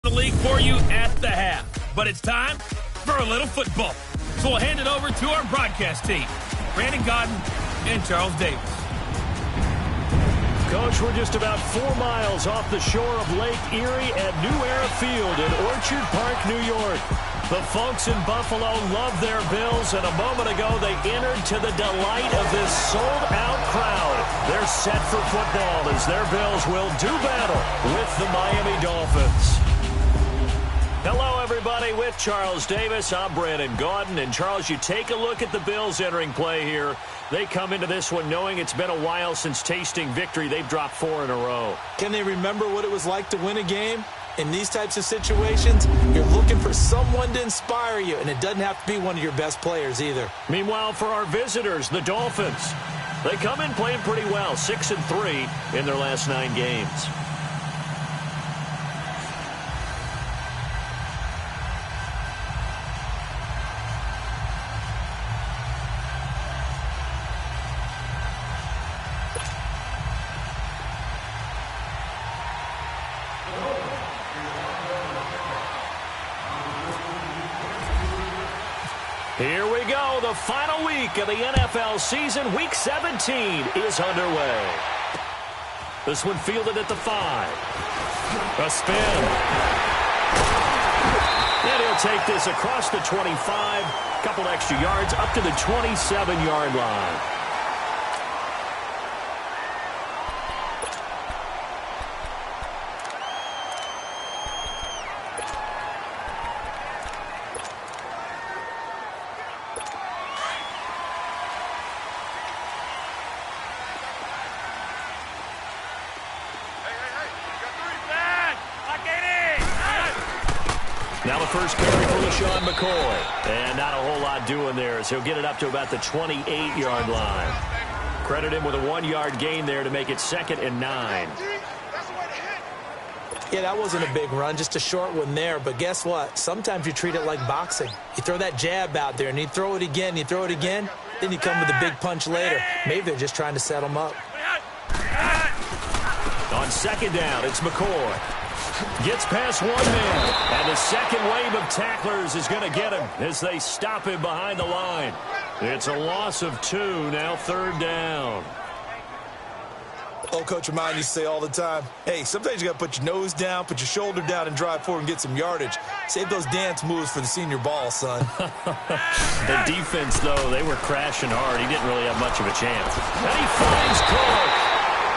The league for you at the half. But it's time for a little football. So we'll hand it over to our broadcast team, Brandon Godden and Charles Davis. Coach, we're just about 4 miles off the shore of Lake Erie at New Era Field in Orchard Park, New York. The folks in Buffalo love their Bills, and a moment ago they entered to the delight of this sold-out crowd. They're set for football as their Bills will do battle with the Miami Dolphins. Hello, everybody. With Charles Davis, I'm Brandon Gaudin. And, Charles, you take a look at the Bills entering play here. They come into this one knowing it's been a while since tasting victory. They've dropped 4 in a row. Can they remember what it was like to win a game? In these types of situations, you're looking for someone to inspire you, and it doesn't have to be one of your best players either. Meanwhile, for our visitors, the Dolphins, they come in playing pretty well, 6-3 in their last 9 games. Here we go. The final week of the NFL season. Week 17 is underway. This one fielded at the 5. A spin. And he'll take this across the 25. Couple extra yards up to the 27-yard line. Now the first carry for LaShawn McCoy. And not a whole lot doing there as he'll get it up to about the 28-yard line. Credit him with a 1-yard gain there to make it 2nd and 9. Yeah, that wasn't a big run, just a short one there. But guess what? Sometimes you treat it like boxing. You throw that jab out there, and you throw it again, you throw it again, then you come with a big punch later. Maybe they're just trying to set them up. On 2nd down, it's McCoy. Gets past 1 man, and the second wave of tacklers is going to get him as they stop him behind the line. It's a loss of 2, now 3rd down. Old Coach of mine used to say all the time, hey, sometimes you got to put your nose down, put your shoulder down, and drive forward and get some yardage. Save those dance moves for the senior ball, son. The defense, though, they were crashing hard. He didn't really have much of a chance. And he finds Clark.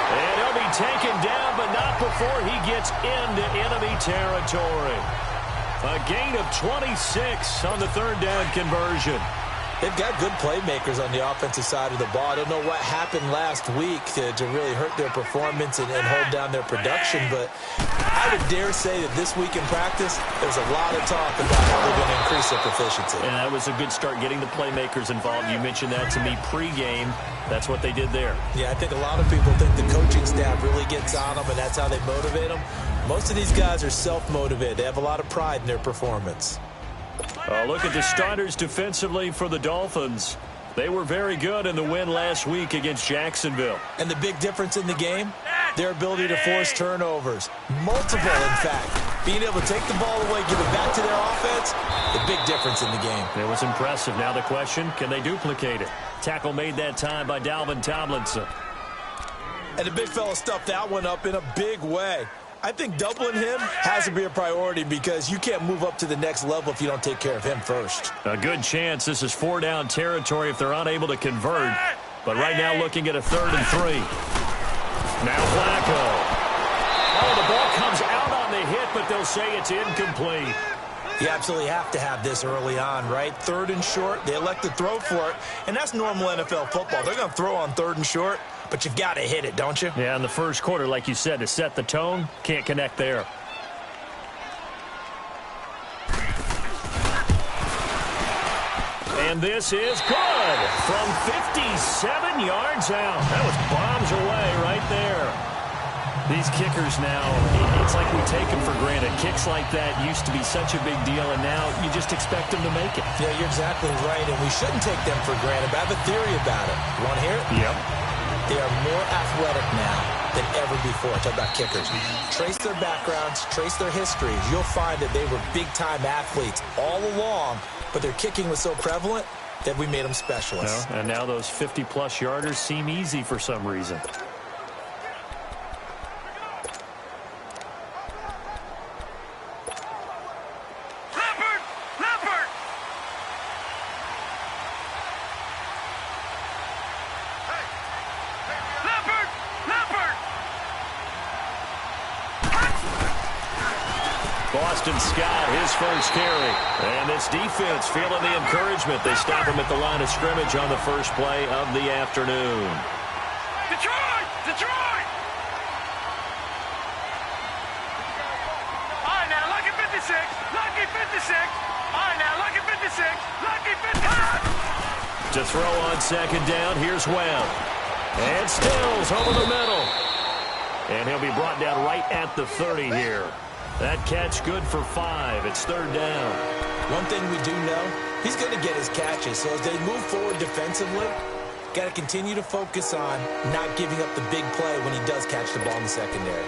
And he'll be taken down, but not before he gets into enemy territory. A gain of 26 on the 3rd down conversion. They've got good playmakers on the offensive side of the ball. I don't know what happened last week to really hurt their performance and hold down their production, but I would dare say that this week in practice, there's a lot of talk about how they're going to increase their proficiency. And that was a good start getting the playmakers involved. You mentioned that to me pregame. That's what they did there. Yeah, I think a lot of people think the coaching staff really gets on them, and that's how they motivate them. Most of these guys are self-motivated. They have a lot of pride in their performance. Look at the starters defensively for the Dolphins. They were very good in the win last week against Jacksonville. And the big difference in the game? Their ability to force turnovers. Multiple, in fact. Being able to take the ball away, give it back to their offense, the big difference in the game. It was impressive. Now the question, can they duplicate it? Tackle made that time by Dalvin Tomlinson. And the big fella stuffed that one up in a big way. I think doubling him has to be a priority because you can't move up to the next level if you don't take care of him first. A good chance this is 4-down territory if they're unable to convert. But right now looking at a 3rd and 3. Now Flacco. Oh, the ball comes out on the hit, but they'll say it's incomplete. You absolutely have to have this early on, right? 3rd and short, they elect to throw for it, and that's normal NFL football. They're going to throw on 3rd and short, but you've got to hit it, don't you? Yeah, in the first quarter, like you said, to set the tone, can't connect there. And this is good from 57 yards out. That was bombs away right there. These kickers now, it's like we take them for granted. Kicks like that used to be such a big deal, and now you just expect them to make it. Yeah, you're exactly right, and we shouldn't take them for granted, but I have a theory about it. You want to hear it? Yep. They are more athletic now. than ever before. Talk about kickers. Trace their backgrounds, trace their histories. You'll find that they were big-time athletes all along, but their kicking was so prevalent that we made them specialists. And now those 50-plus yarders seem easy for some reason. Boston Scott, his first carry. And this defense feeling the encouragement. They stop him at the line of scrimmage on the first play of the afternoon. Detroit! Detroit! All right, now, lucky 56. Lucky 56. All right, now, lucky 56. Lucky 56. To throw on second down, here's Webb. And Stills over the middle. And he'll be brought down right at the 30 here. That catch good for 5. It's third down. One thing we do know, he's going to get his catches. So as they move forward defensively, got to continue to focus on not giving up the big play when he does catch the ball in the secondary.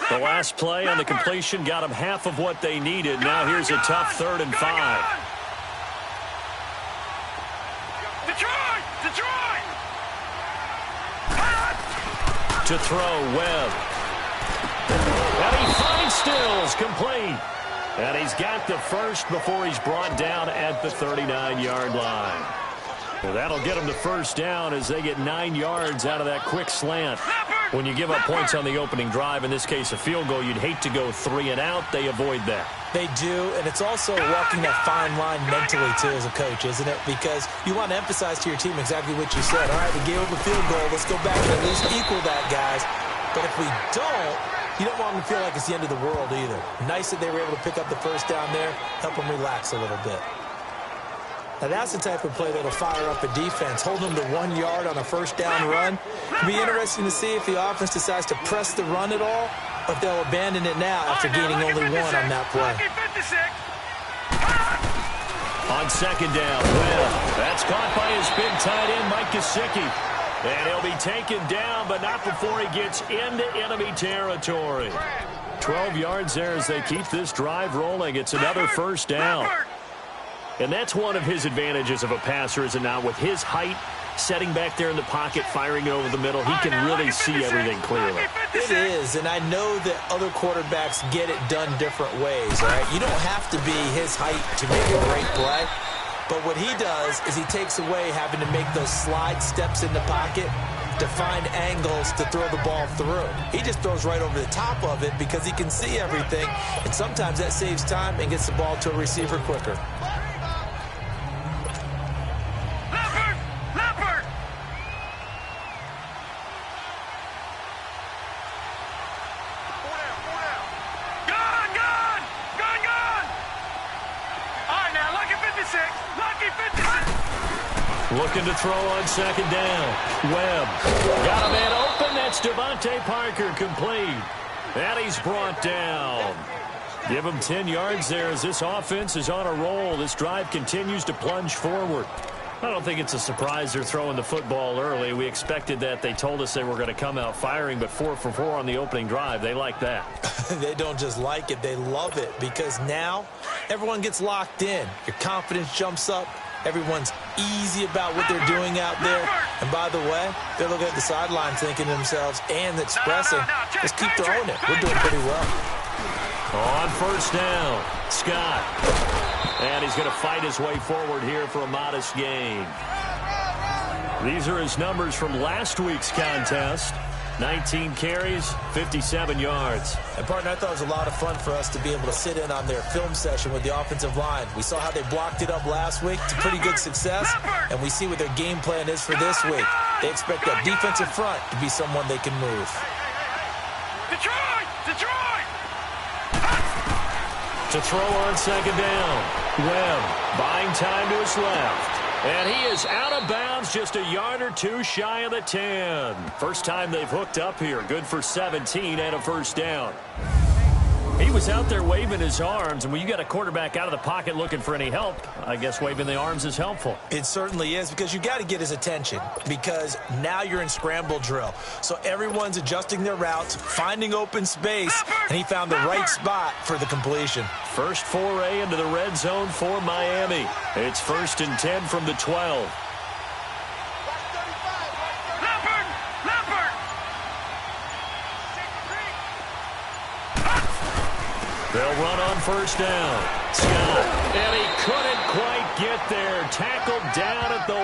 The last play on the completion got them half of what they needed. Now here's a tough 3rd and 5. Detroit! Detroit! To throw, Webb. And he finds Stills, complete. And he's got the first before he's brought down at the 39-yard line. Well, that'll get them the first down as they get 9 yards out of that quick slant. When you give up points on the opening drive, in this case a field goal, you'd hate to go 3 and out. They avoid that. They do, and it's also walking that fine line mentally, too, as a coach, isn't it? Because you want to emphasize to your team exactly what you said. All right, we gave up a field goal. Let's go back and at least equal that, guys. But if we don't, you don't want them to feel like it's the end of the world either. Nice that they were able to pick up the first down there, help them relax a little bit. Now, that's the type of play that'll fire up a defense. Hold them to 1 yard on a first down run. It'll be interesting to see if the offense decides to press the run at all, or if they'll abandon it now after gaining only 1 on that play. On second down, Webb. That's caught by his big tight end, Mike Gesicki. And he'll be taken down, but not before he gets into enemy territory. 12 yards there as they keep this drive rolling. It's another first down. And that's one of his advantages of a passer, is it not? With his height, setting back there in the pocket, firing it over the middle, he can really see everything clearly. It is, and I know that other quarterbacks get it done different ways, all right? You don't have to be his height to make a great play, but what he does is he takes away having to make those slide steps in the pocket to find angles to throw the ball through. He just throws right over the top of it because he can see everything, and sometimes that saves time and gets the ball to a receiver quicker. Looking to throw on second down. Webb got a man open. That's Devontae Parker, complete. And he's brought down. Give him 10 yards there as this offense is on a roll. This drive continues to plunge forward. I don't think it's a surprise they're throwing the football early. We expected that. They told us they were going to come out firing, but 4 for 4 on the opening drive. They like that. They don't just like it, they love it, because now everyone gets locked in. Your confidence jumps up. Everyone's easy about what they're doing out there. And by the way, they're looking at the sideline thinking to themselves and expressing, let's keep throwing it. We're doing pretty well. On first down, Scott. And he's going to fight his way forward here for a modest gain. These are his numbers from last week's contest. 19 carries, 57 yards. And, partner, I thought it was a lot of fun for us to be able to sit in on their film session with the offensive line. We saw how they blocked it up last week. It's a pretty good success, and we see what their game plan is for this week. They expect that defensive front to be someone they can move. Detroit! Detroit! To throw on second down. Webb buying time to his left. And he is out of bounds, just a yard or two shy of the 10. First time they've hooked up here. Good for 17 and a first down. He was out there waving his arms, and when you got a quarterback out of the pocket looking for any help, I guess waving the arms is helpful. It certainly is, because you got to get his attention, because now you're in scramble drill. So everyone's adjusting their routes, finding open space, and he found the right spot for the completion. First foray into the red zone for Miami. It's 1st and 10 from the 12. They'll run on 1st down. Scott, and he couldn't quite get there. Tackled down at the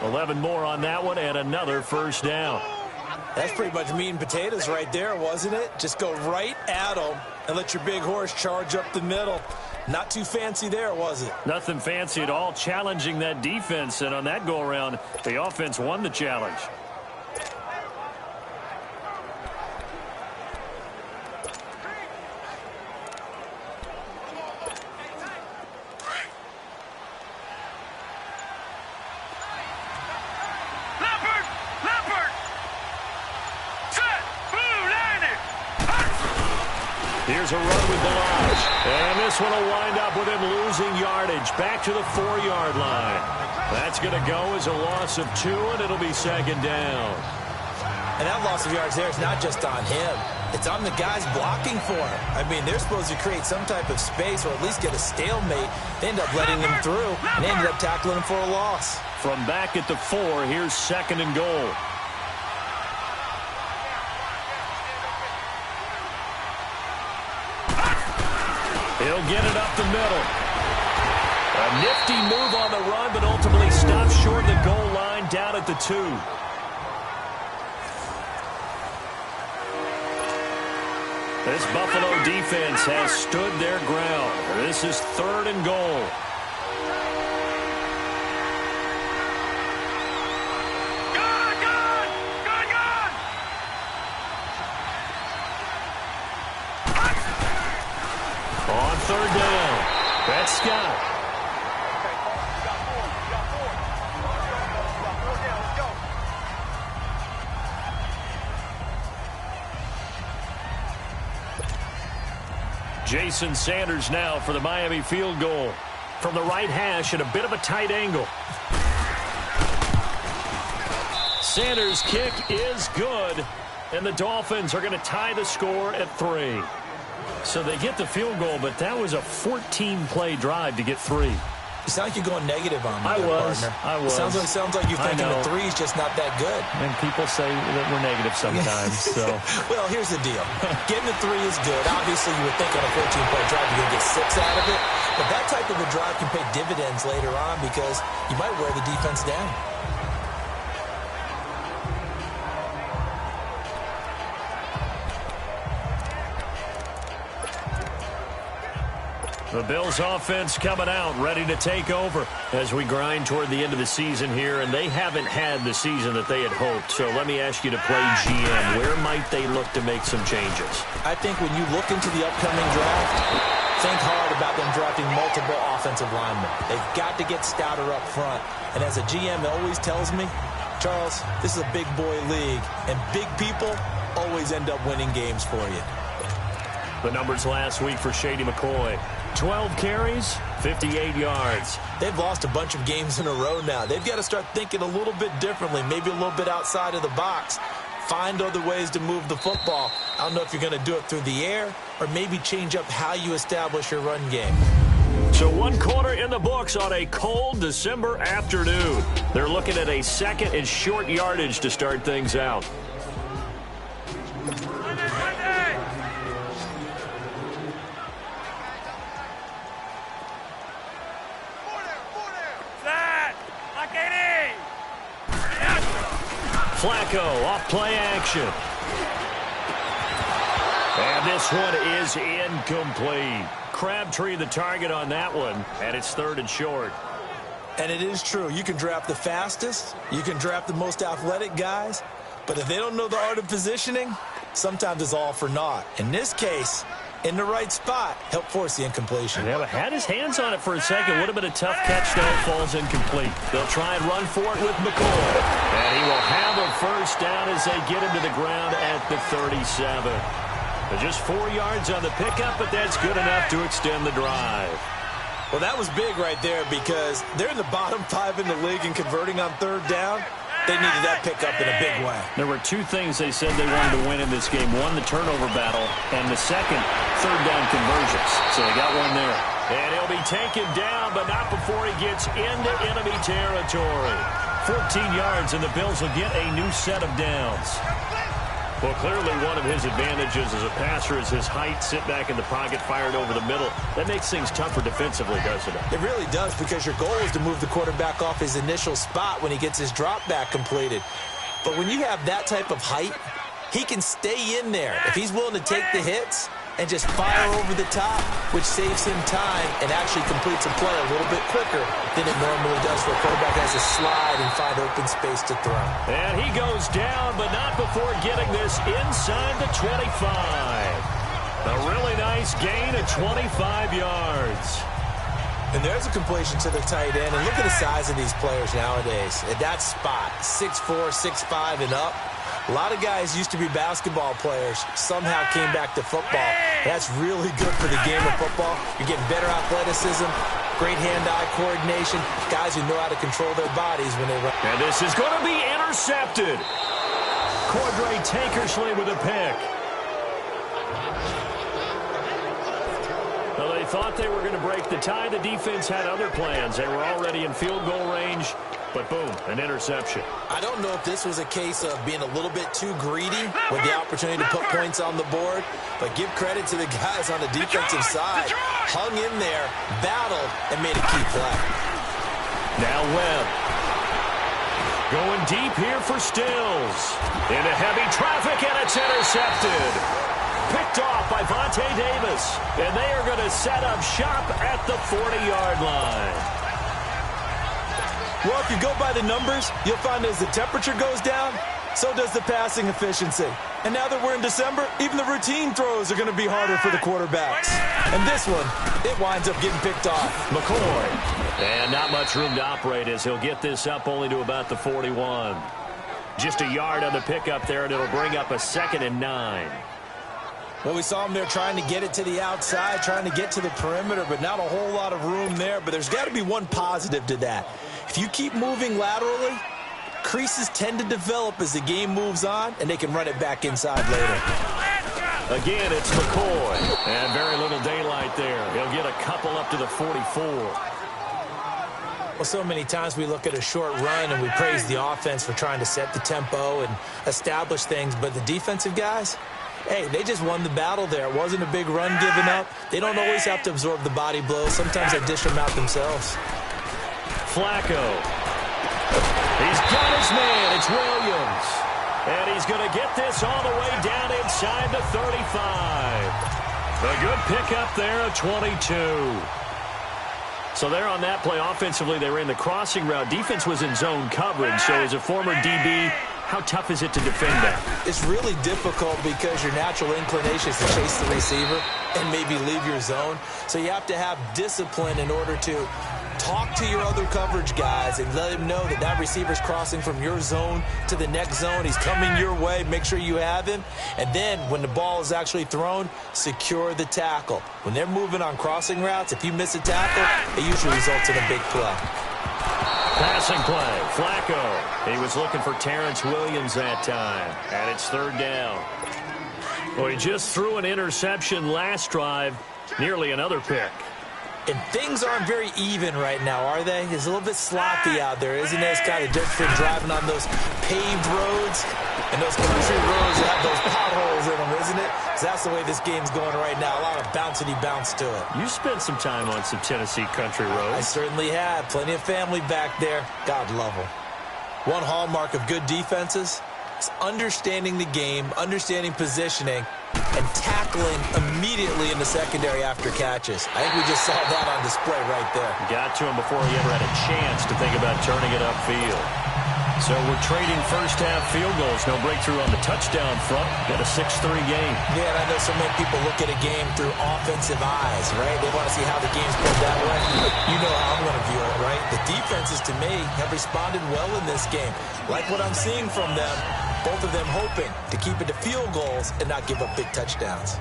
1. 11 more on that one, and another 1st down. That's pretty much meat and potatoes right there, wasn't it? Just go right at him and let your big horse charge up the middle. Not too fancy there, was it? Nothing fancy at all, challenging that defense, and on that go-around, the offense won the challenge. Here's a run with Balazs. And this one will wind up with him losing yardage back to the 4-yard line. That's going to go as a loss of 2, and it'll be 2nd down. And that loss of yards there is not just on him. It's on the guys blocking for him. I mean, they're supposed to create some type of space or at least get a stalemate. They end up letting him through, and they ended up tackling him for a loss. From back at the 4, here's 2nd and goal. He'll get it up the middle. A nifty move on the run, but ultimately stops short of the goal line down at the 2. This Buffalo defense has stood their ground. This is 3rd and goal. On 3rd down, that's Scott. Jason Sanders now for the Miami field goal. From the right hash at a bit of a tight angle. Sanders' kick is good, and the Dolphins are going to tie the score at 3. So they get the field goal, but that was a 14-play drive to get 3. You sound like you're going negative on me, partner. I was. Sounds like you're thinking the 3 is just not that good. And people say that we're negative sometimes. So. Well, here's the deal. Getting the 3 is good. Obviously, you would think on a 14-play drive you're going to get 6 out of it. But that type of a drive can pay dividends later on because you might wear the defense down. The Bills offense coming out, ready to take over as we grind toward the end of the season here, and they haven't had the season that they had hoped. So let me ask you to play GM. Where might they look to make some changes? I think when you look into the upcoming draft, think hard about them drafting multiple offensive linemen. They've got to get stouter up front. And as a GM always tells me, Charles, this is a big boy league, and big people always end up winning games for you. The numbers last week for Shady McCoy. 12 carries, 58 yards. They've lost a bunch of games in a row now. They've got to start thinking a little bit differently, maybe a little bit outside of the box. Find other ways to move the football. I don't know if you're going to do it through the air or maybe change up how you establish your run game. So 1 quarter in the books on a cold December afternoon. They're looking at a 2nd and short yardage to start things out. Flacco off play action. And this one is incomplete. Crabtree the target on that one, and it's 3rd and short. And it is true. You can draft the fastest. You can draft the most athletic guys. But if they don't know the art of positioning, sometimes it's all for naught. In this case, in the right spot, help force the incompletion. Yeah, but had his hands on it for a second. Would have been a tough catch, though. Falls incomplete. They'll try and run for it with McCoy. And he will have a 1st down as they get him to the ground at the 37. Just 4 yards on the pickup, but that's good enough to extend the drive. Well, that was big right there because they're in the bottom 5 in the league in converting on third down. They needed that pickup in a big way. There were 2 things they said they wanted to win in this game. One, the turnover battle, and the second, third down conversions. So they got one there. And he'll be taken down, but not before he gets into enemy territory. 14 yards, and the Bills will get a new set of downs. Well, clearly one of his advantages as a passer is his height. Sit back in the pocket, fired over the middle. That makes things tougher defensively, doesn't it? It really does, because your goal is to move the quarterback off his initial spot when he gets his drop back completed. But when you have that type of height, he can stay in there. If he's willing to take the hits and just fire over the top, which saves him time and actually completes a play a little bit quicker than it normally does where a quarterback has to slide and find open space to throw. And he goes down, but not before getting this inside the 25. A really nice gain of 25 yards. And there's a completion to the tight end. And look at the size of these players nowadays. At that spot, 6'4", 6'5", and up. A lot of guys used to be basketball players, somehow came back to football. That's really good for the game of football. You're getting better athleticism, great hand-eye coordination, guys who know how to control their bodies when they run. And this is going to be intercepted. Cordray Tankersley with a pick. Well, they thought they were going to break the tie. The defense had other plans. They were already in field goal range. But boom, an interception. I don't know if this was a case of being a little bit too greedy with the opportunity to put points on the board, but give credit to the guys on the defensive side. Hung in there, battled, and made a key play. Now Webb. Going deep here for Stills. Into heavy traffic, and it's intercepted. Picked off by Vontae Davis. And they are going to set up shop at the 40-yard line. Well, if you go by the numbers, you'll find as the temperature goes down, so does the passing efficiency. And now that we're in December, even the routine throws are going to be harder for the quarterbacks. And this one, it winds up getting picked off. McCoy. And not much room to operate as he'll get this up only to about the 41. Just a yard on the pickup there, and it'll bring up a 2nd and 9. Well, we saw him there trying to get it to the outside, trying to get to the perimeter, but not a whole lot of room there. But there's got to be one positive to that. If you keep moving laterally, creases tend to develop as the game moves on, and they can run it back inside later. Again, it's McCoy. And very little daylight there. He'll get a couple up to the 44. Well, so many times we look at a short run and we praise the offense for trying to set the tempo and establish things, but the defensive guys, hey, they just won the battle there. It wasn't a big run given up. They don't always have to absorb the body blows. Sometimes they dish them out themselves. Flacco. He's got his man. It's Williams. And he's going to get this all the way down inside the 35. A good pickup there at 22. So there on that play, offensively, they ran the crossing route. Defense was in zone coverage. So as a former DB, how tough is it to defend that? It's really difficult because your natural inclination is to chase the receiver and maybe leave your zone. So you have to have discipline in order to talk to your other coverage guys and let them know that that receiver's crossing from your zone to the next zone. He's coming your way. Make sure you have him. And then when the ball is actually thrown, secure the tackle. When they're moving on crossing routes, if you miss a tackle, it usually results in a big play. Passing play, Flacco. He was looking for Terrence Williams that time, and it's 3rd down. Well, he just threw an interception last drive, nearly another pick. And things aren't very even right now, are they? It's a little bit sloppy out there, isn't it? It's kind of different driving on those paved roads and those country roads that have those potholes in them, isn't it? Because that's the way this game's going right now. A lot of bouncy bounce to it. You spent some time on some Tennessee country roads. I certainly have. Plenty of family back there. God love them. One hallmark of good defenses is understanding the game, understanding positioning, and tackling immediately in the secondary after catches. I think we just saw that on display right there. Got to him before he ever had a chance to think about turning it upfield. So we're trading first-half field goals. No breakthrough on the touchdown front. Got a 6-3 game. Yeah, and I know so many people look at a game through offensive eyes, right? They want to see how the game's played that way. You know how I'm going to view it, right? The defenses, to me, have responded well in this game. Like what I'm seeing from them. Both of them hoping to keep it to field goals and not give up big touchdowns.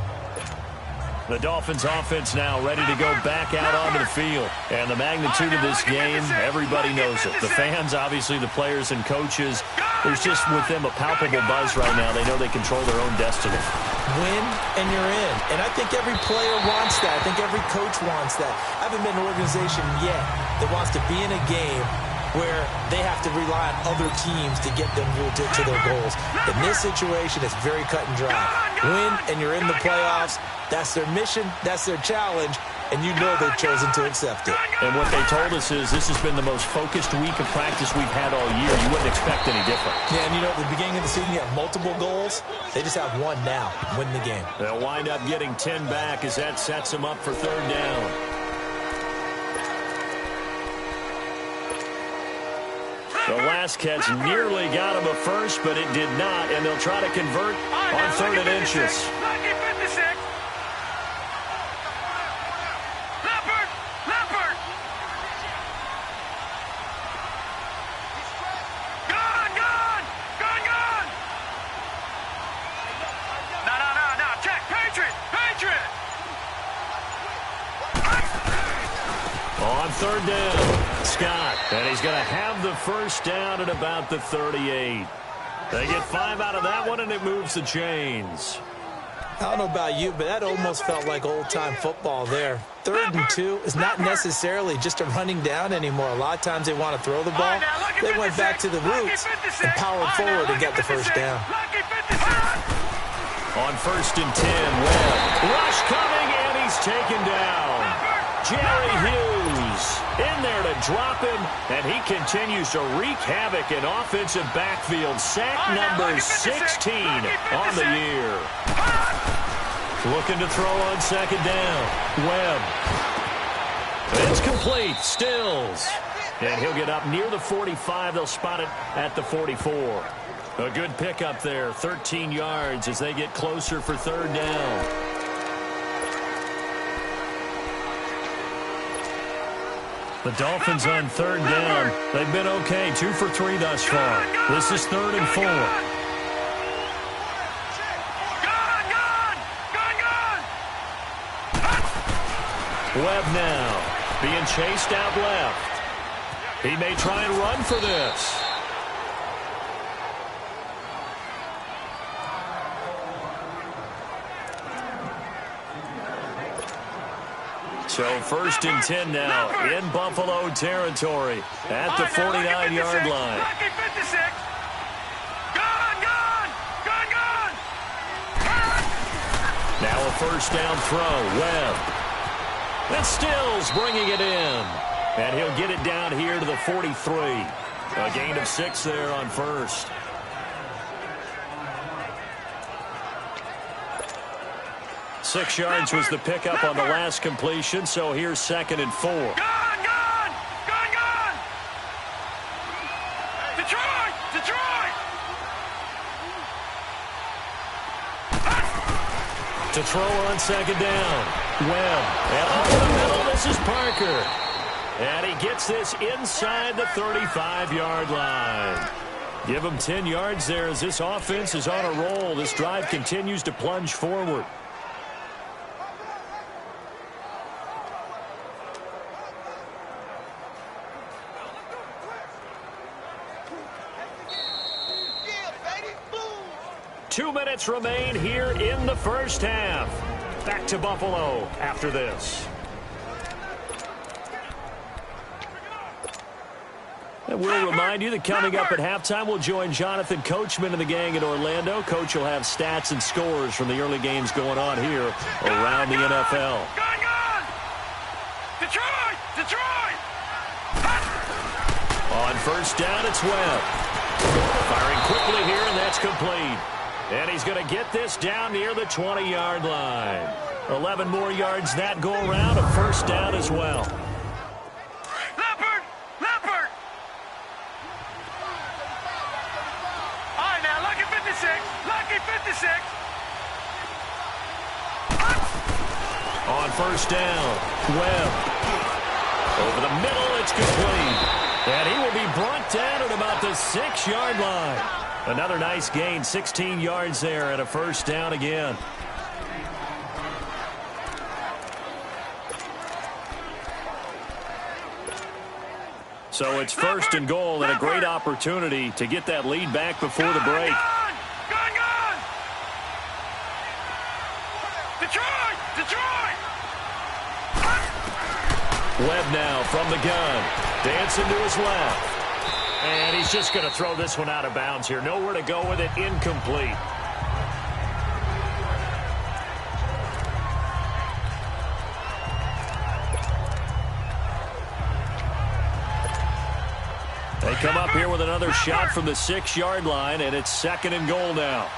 The Dolphins offense now ready to go back out onto the field. And the magnitude of this game, everybody knows it. The fans, obviously the players and coaches, there's just with them a palpable buzz right now. They know they control their own destiny. Win and you're in. And I think every player wants that. I think every coach wants that. I haven't been an organization yet that wants to be in a game where they have to rely on other teams to get them to their goals. In this situation, it's very cut and dry. Win and you're in the playoffs. That's their mission. That's their challenge. And you know they've chosen to accept it. And what they told us is this has been the most focused week of practice we've had all year. You wouldn't expect any different. Yeah, and you know, at the beginning of the season, you have multiple goals. They just have one now, win the game. They'll wind up getting 10 back as that sets them up for third down. The last catch nearly got him a first, but it did not, and they'll try to convert on third and inches. Lucky 56. Leopard. Gone. No. Check. Patriot. On third down, Scott, and he's going to have the first down at about the 38. They get 5 out of that one, and it moves the chains. I don't know about you, but that almost felt like old-time football there. 3rd and 2 is not necessarily just a running down anymore. A lot of times they want to throw the ball. They went back to the roots and powered forward and got the first down. On 1st and 10, Webb. Rush coming, and he's taken down. Jerry Hughes in there to drop him, and he continues to wreak havoc in offensive backfield. Sack number 16 on the year. Looking to throw on 2nd down. Webb. It's complete. Stills. And he'll get up near the 45. They'll spot it at the 44. A good pickup there. 13 yards as they get closer for third down. The Dolphins on third down. They've been okay. 2 for 3 thus far. This is 3rd and 4. Webb now being chased out left. He may try and run for this. So 1st and 10 now in Buffalo territory at the 49-yard line. Lucky 56. Gone. Now a first down throw. Webb. And Stills bringing it in. And he'll get it down here to the 43. A gain of 6 there on 1st. Six yards was the pickup on the last completion, so here's 2nd and 4. Gone. Detroit. To throw on 2nd down. Webb. And over the middle, this is Parker. And he gets this inside the 35-yard line. Give him 10 yards there as this offense is on a roll. This drive continues to plunge forward. Two minutes remain here in the first half. Back to Buffalo after this. And we'll remind you that coming up at halftime, we'll join Jonathan Coachman and the gang in Orlando. Coach will have stats and scores from the early games going on here around the NFL. Gone. Detroit. On first down, it's Webb. Firing quickly here, and that's complete. And he's going to get this down near the 20-yard line. 11 more yards that go around, a first down as well. Leopard. All right, now, lucky 56. On first down, Webb. Over the middle, it's complete. And he will be brought down at about the 6-yard line. Another nice gain, 16 yards there and a first down again. So it's first and goal and a great opportunity to get that lead back before the break. Gone! Detroit! Webb now from the gun. Dancing to his left. And he's just going to throw this one out of bounds here. Nowhere to go with it. Incomplete. They come up here with another shot from the 6-yard line, and it's second and goal now.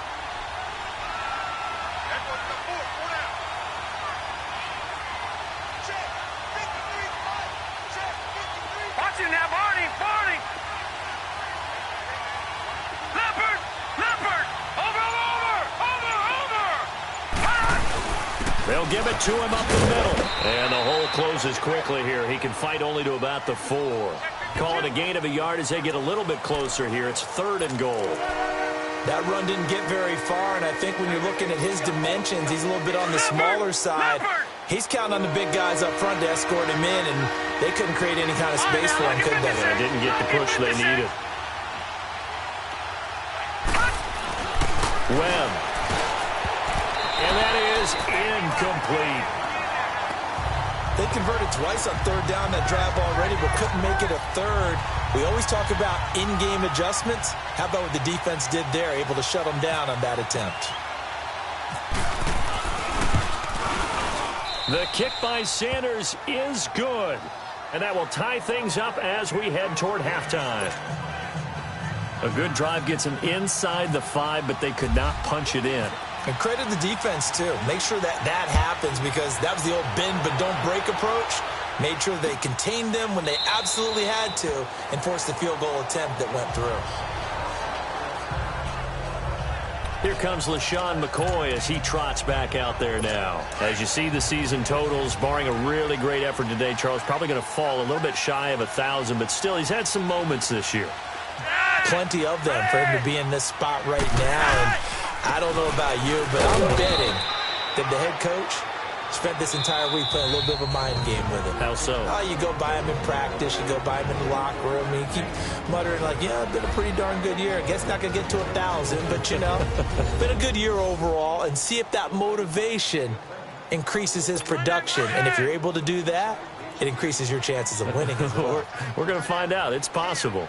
Watch him now, Barney! Leopard! Over! They'll give it to him up the middle. And the hole closes quickly here. He can fight only to about the 4. Call it a gain of a yard as they get a little bit closer here. It's third and goal. That run didn't get very far, and I think when you're looking at his dimensions, he's a little bit on the smaller side. He's counting on the big guys up front to escort him in, and they couldn't create any kind of space for him, could they? They didn't get the push they needed. Webb. And that is incomplete. They converted twice on third down that drive already, but couldn't make it a third. We always talk about in-game adjustments. How about what the defense did there, able to shut them down on that attempt? The kick by Sanders is good. And that will tie things up as we head toward halftime. A good drive gets them inside the 5, but they could not punch it in. And credit the defense, too. Make sure that happens, because that was the old bend but don't break approach. Made sure they contained them when they absolutely had to and forced the field goal attempt that went through. Here comes LaShawn McCoy as he trots back out there now. As you see the season totals, barring a really great effort today, Charles, probably going to fall a little bit shy of 1,000, but still he's had some moments this year. Plenty of them for him to be in this spot right now. And I don't know about you, but I'm betting that the head coach spent this entire week playing a little bit of a mind game with him. How so? You go by him in practice, you go by him in the locker room, and you keep muttering like, yeah, it's been a pretty darn good year. I guess not going to get to 1,000, but, you know, been a good year overall, and see if that motivation increases his production. And if you're able to do that, it increases your chances of winning as well. We're going to find out. It's possible.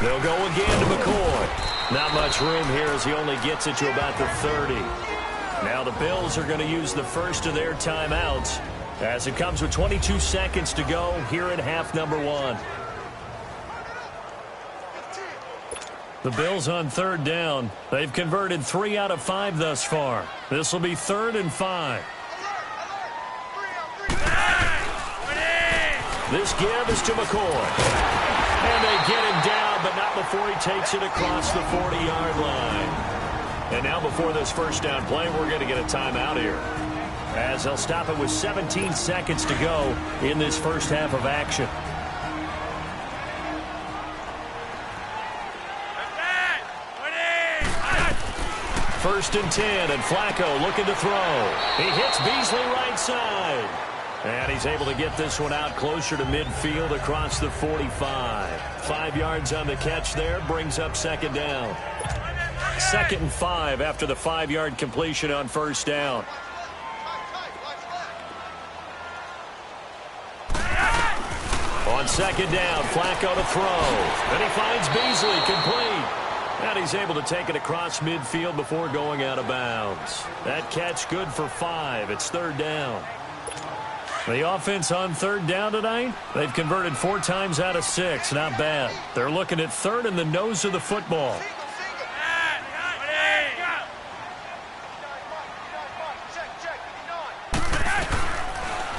They'll go again to McCoy. Not much room here as he only gets it to about the 30. Now the Bills are going to use the first of their timeouts as it comes with 22 seconds to go here in half number 1. The Bills on third down. They've converted 3 out of 5 thus far. This will be 3rd and 5. This give is to McCoy. And they get him down, but not before he takes it across the 40-yard line. And now before this first down play, we're going to get a timeout here, as they'll stop it with 17 seconds to go in this first half of action. First and 10, and Flacco looking to throw. He hits Beasley right side. And he's able to get this one out closer to midfield across the 45. 5 yards on the catch there, brings up second down. 2nd and 5 after the 5-yard completion on first down. On second down, Flacco to throw. And he finds Beasley complete. And he's able to take it across midfield before going out of bounds. That catch good for 5. It's third down. The offense on third down tonight, they've converted 4 times out of 6. Not bad. They're looking at third in the nose of the football.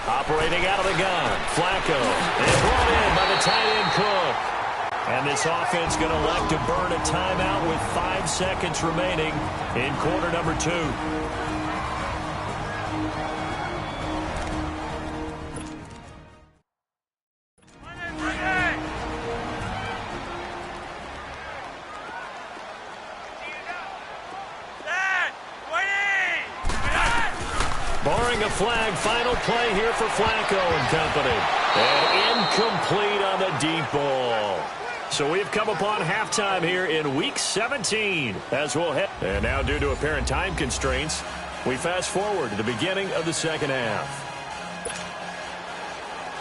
Operating out of the gun, Flacco. And brought in by the tight end Cook. And this offense going to elect to burn a timeout with 5 seconds remaining in quarter number 2. Drawing a flag, final play here for Flacco and company. And incomplete on the deep ball. So we've come upon halftime here in Week 17 as we'll head. And now due to apparent time constraints, we fast forward to the beginning of the second half.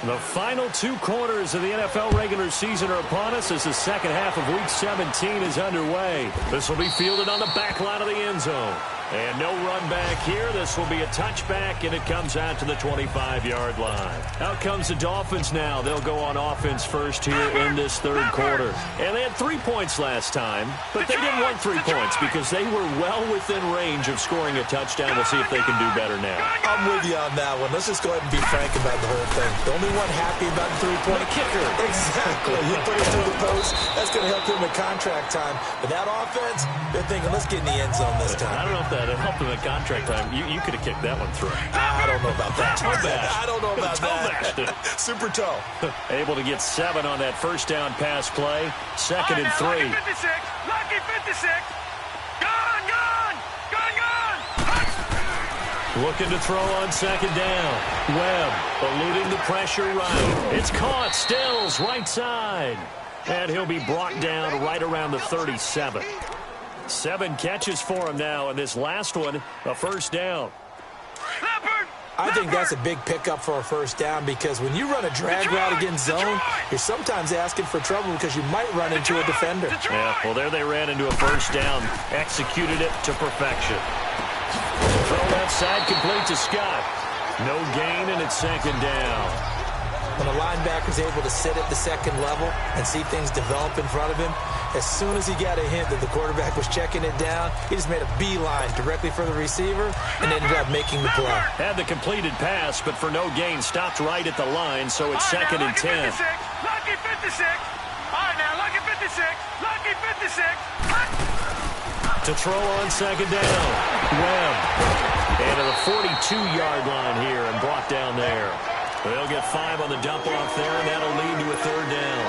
The final 2 quarters of the NFL regular season are upon us as the second half of Week 17 is underway. This will be fielded on the back line of the end zone. And no run back here. This will be a touchback, and it comes out to the 25-yard line. Out comes the Dolphins now. They'll go on offense first here in this third quarter. And they had 3 points last time, but they didn't want 3 points because they were well within range of scoring a touchdown. We'll see if they can do better now. I'm with you on that one. Let's just go ahead and be frank about the whole thing. The only one happy about the 3-point kicker. Exactly. You put it through the post. That's going to help him in contract time. But that offense, they're thinking, let's get in the end zone this time. I don't know if that helped him at contract time. You could have kicked that one through. I don't know about that. I don't know about that. Super toe. Able to get 7 on that first down pass play. Second and 3. Lucky 56. Lucky 56. Gone, gone. Gone, gone. Looking to throw on second down. Webb eluding the pressure right. It's caught. Stills right side. And he'll be brought down right around the 37. 7 catches for him now, and this last one, a first down. I think that's a big pickup for a first down because when you run a drag route against zone, you're sometimes asking for trouble because you might run into a defender. Yeah, well, there they ran into a first down. Executed it to perfection. Throw left side complete to Scott. No gain, and it's second down. When a linebacker's able to sit at the second level and see things develop in front of him, as soon as he got a hint that the quarterback was checking it down, he just made a beeline directly for the receiver and ended up making the play. Had the completed pass, but for no gain, stopped right at the line, so it's second and 10. Lucky 56. All right, now, lucky 56. Lucky 56. To throw on second down. Webb. And to the 42-yard line here and brought down there. They'll get 5 on the dump-off there, and that'll lead to a third down.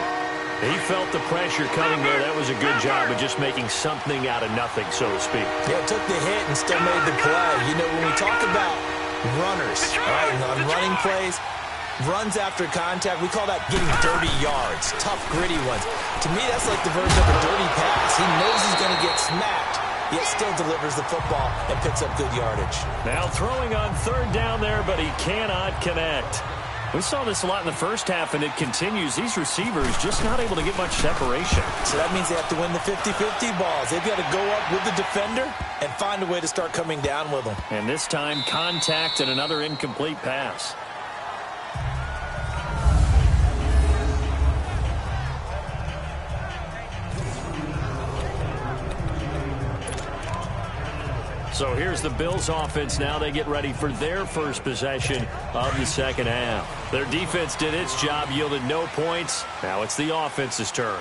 He felt the pressure coming there. That was a good job of just making something out of nothing, so to speak. Yeah, took the hit and still made the play. You know, when we talk about runners, right, on running plays, runs after contact, we call that getting dirty yards, tough, gritty ones. To me, that's like the version of a dirty pass. He knows he's going to get smacked, yet still delivers the football and picks up good yardage. Now throwing on third down there, but he cannot connect. We saw this a lot in the first half, and it continues. These receivers just not able to get much separation. So that means they have to win the 50-50 balls. They've got to go up with the defender and find a way to start coming down with them. And this time, contact and another incomplete pass. So here's the Bills offense now. They get ready for their first possession of the second half. Their defense did its job, yielded no points. Now it's the offense's turn.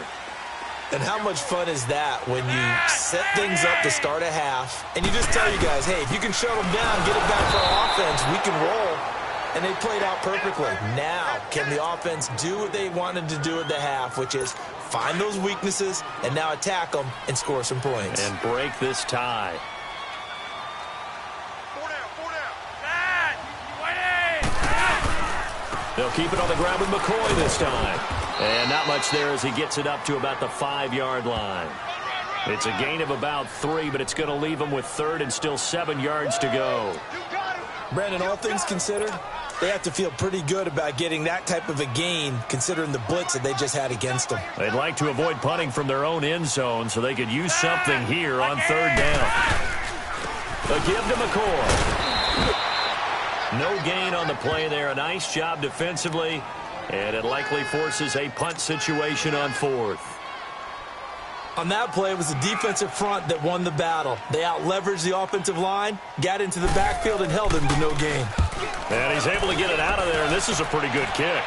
And how much fun is that when you set things up to start a half and you just tell you guys, hey, if you can shut them down, get it back for our offense, we can roll. And they played out perfectly. Now, can the offense do what they wanted to do at the half, which is find those weaknesses and now attack them and score some points. And break this tie. They'll keep it on the ground with McCoy this time. And not much there as he gets it up to about the 5-yard line. It's a gain of about 3, but it's going to leave him with third and still 7 yards to go. Brandon, all things considered, they have to feel pretty good about getting that type of a gain considering the blitz that they just had against them. They'd like to avoid punting from their own end zone so they could use something here on third down. A give to McCoy. No gain on the play there. A nice job defensively, and it likely forces a punt situation on fourth. On that play, it was the defensive front that won the battle. They out-leveraged the offensive line, got into the backfield, and held them to no gain. And he's able to get it out of there, and this is a pretty good kick.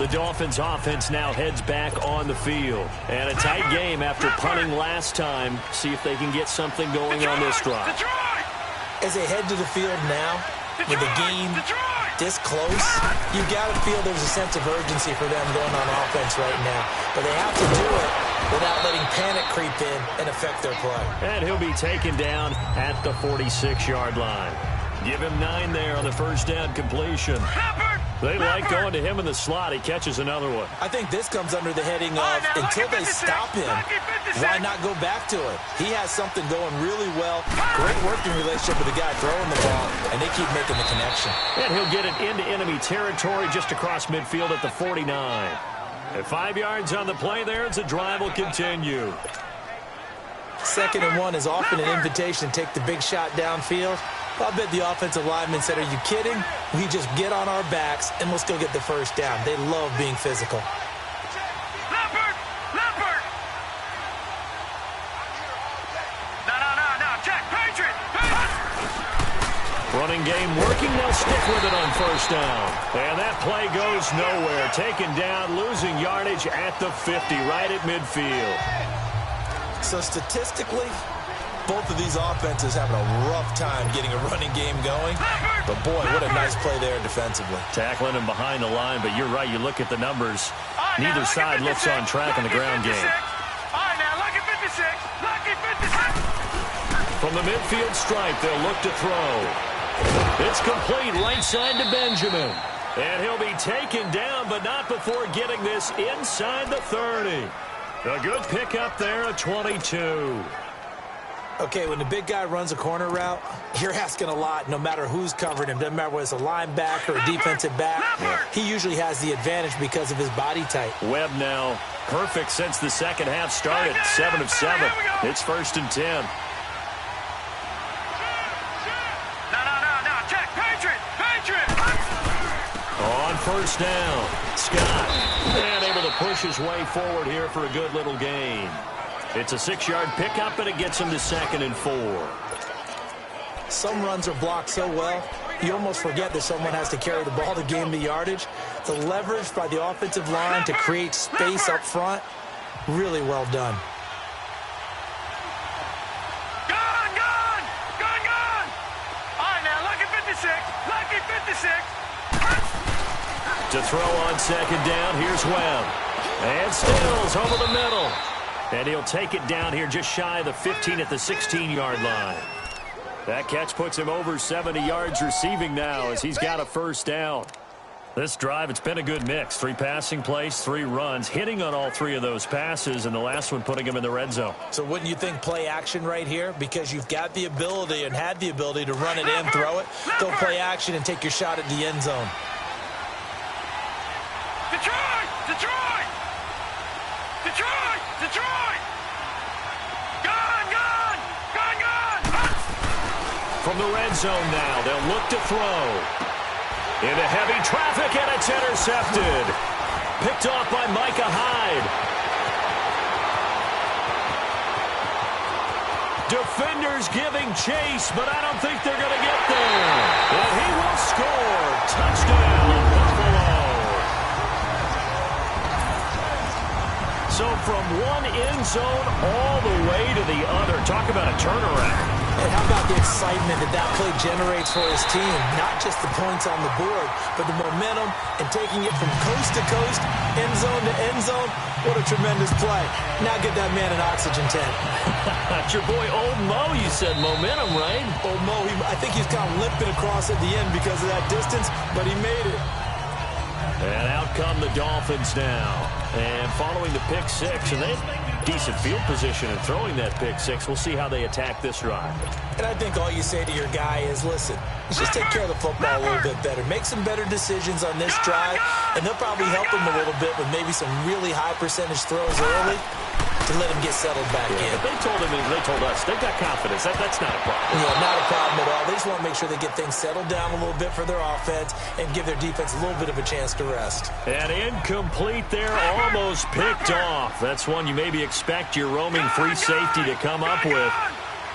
The Dolphins offense now heads back on the field. And a tight game after punting last time. See if they can get something going on this drive. As they head to the field now, with the game this close, you got to feel there's a sense of urgency for them going on offense right now. But they have to do it without letting panic creep in and affect their play. And he'll be taken down at the 46-yard line. Give him 9 there on the first down completion. They like going to him in the slot. He catches another one. I think this comes under the heading of until they stop him, why not go back to it? He has something going really well. Great working relationship with the guy throwing the ball, and they keep making the connection. And he'll get it into enemy territory just across midfield at the 49. At 5 yards on the play there, as the drive will continue. 2nd and 1 is often an invitation to take the big shot downfield. I'll bet the offensive lineman said, are you kidding? We just get on our backs and let's go get the first down. They love being physical. Leopard! Leopard! No, Jack, Patriot! Running game working. They'll stick with it on first down. And that play goes nowhere. Taken down, losing yardage at the 50, right at midfield. So statistically, both of these offenses having a rough time getting a running game going. But, boy, what a nice play there defensively. Tackling him behind the line, but you're right. You look at the numbers. Neither side looks on track in the ground game. All right, now, lucky 56. Lucky 56. From the midfield stripe, they'll look to throw. It's complete right side to Benjamin. And he'll be taken down, but not before getting this inside the 30. A good pickup there, a 22. Okay, when the big guy runs a corner route, you're asking a lot no matter who's covering him. Doesn't matter whether it's a linebacker or a defensive back. He usually has the advantage because of his body type. Webb now perfect since the second half started. 7 of 7. It's 1st and 10. No, Jack, Patriot! On first down, Scott. And able to push his way forward here for a good little gain. It's a 6-yard pickup, and it gets him to 2nd and 4. Some runs are blocked so well, you almost forget that someone has to carry the ball to gain the yardage. The leverage by the offensive line to create space up front, really well done. Gone! All right, now, lucky 56. Lucky 56. To throw on 2nd down, here's Webb. And Stills over the middle. And he'll take it down here just shy of the 15 at the 16-yard line. That catch puts him over 70 yards receiving now as he's got a first down. This drive, it's been a good mix. 3 passing plays, 3 runs, hitting on all 3 of those passes, and the last one putting him in the red zone. So wouldn't you think play action right here? Because you've got the ability and had the ability to run it in, throw it, go play action, and take your shot at the end zone. Detroit! Gone! From the red zone now, they'll look to throw. Into heavy traffic, and it's intercepted. Picked off by Micah Hyde. Defenders giving chase, but I don't think they're going to get there. And he will score. Touchdown, Buffalo. So from one end zone all the way to the other. Talk about a turnaround. And how about the excitement that play generates for his team? Not just the points on the board, but the momentum and taking it from coast to coast, end zone to end zone. What a tremendous play. Now get that man an oxygen tank. That's your boy Old Mo. You said momentum, right? Old Mo, I think he's kind of limping across at the end because of that distance, but he made it. And out come the Dolphins now. And following the pick 6, and they decent field position and throwing that pick 6. We'll see how they attack this drive. And I think all you say to your guy is, listen, let's just take care of the football a little bit better. Make some better decisions on this drive, and they'll probably help him a little bit with maybe some really high percentage throws early to let him get settled back in. But they told us they've got confidence. That's not a problem. Yeah, not a problem at all. They just want to make sure they get things settled down a little bit for their offense and give their defense a little bit of a chance to rest. And incomplete there, almost picked off. That's one you maybe expect your roaming free safety to come up with.